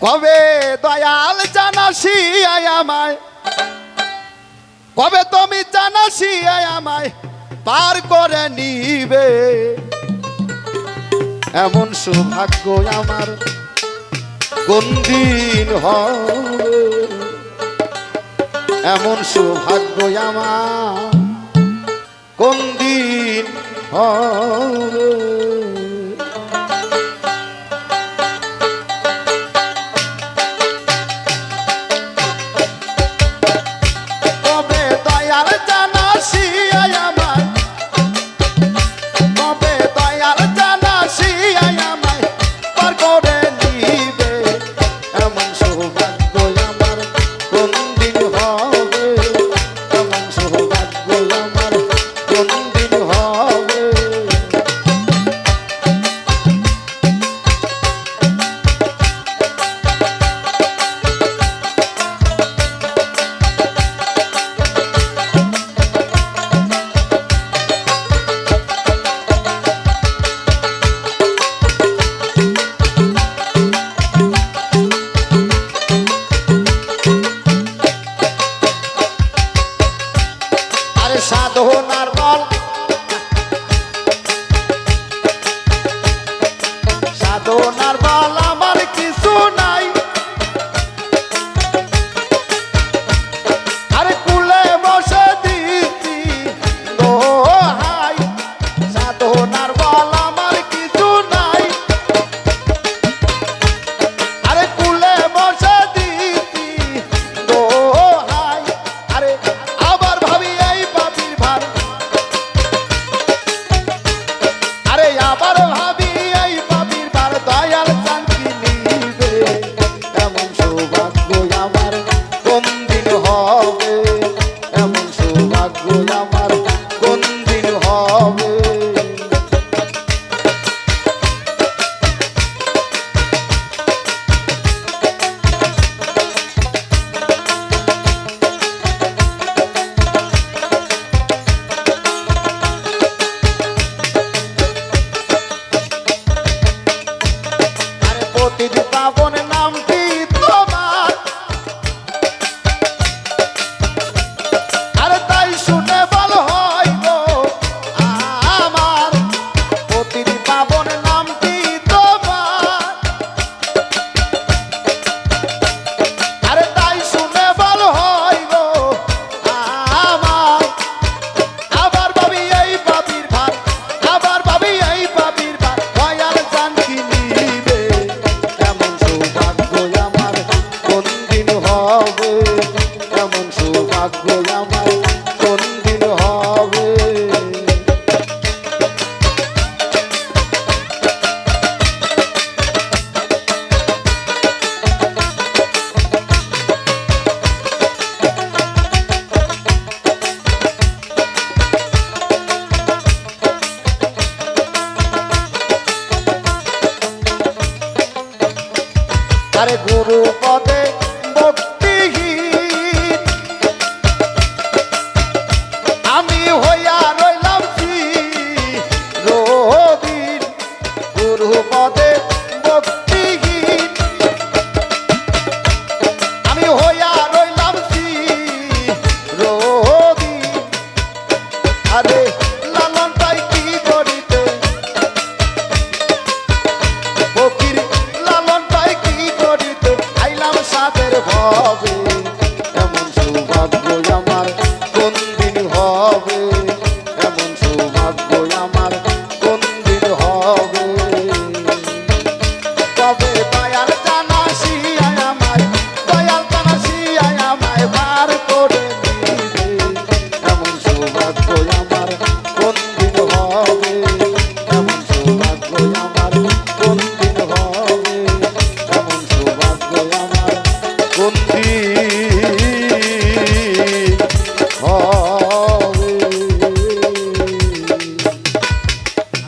কবে দয়াল জানাসি আমায়, কবে তুমি জানাসি আমায় পার করে নিবে, এমন সৌভাগ্য আমার কোন দিন হবে, এমন সৌভাগ্য আমার কোন দিন হবে। কবে দয়াল জানাসি আমায়, কবে দয়াল জানাসি আমায় পার করে নিবে, এমন সৌভাগ্য আমার কোন দিন হবে, এমন সৌভাগ্য আমার কোন দিন হবে। সাধনার বল, সাধনার বল আমার কিছু নাই, আরে কুলে বসে দিতি দোহাই, সাধনার বল আমার কিছু নাই, আরে কুলে বসে দিতি দোহাই, আরে আবার ভাবি এই পাপির ভার, আরে আবার ভাবি এই পাপির ভার দয়াল শান্তি নিবে, এমন সৌভাগ্য আমার কোন দিন হবে, এমন সৌভাগ্য আমার কোন দিন হবে। প্রতিটি পাবন নামটি তোমার, আরে তাই শুনে বল হয় গো আমার, প্রতিটি পাবন নামটি তোমার, আরে তাই শুনে বল হয় গো আমার, আবার ভাবি এই পাপির ভার, আবার ভাবি এই পাপির ভার দয়াল শান্তি নিবে, এমন সৌভাগ্য আমার কোন দিন হবে, এমন সৌভাগ্য আমার কোন দিন হবে। আরে গুরু পদ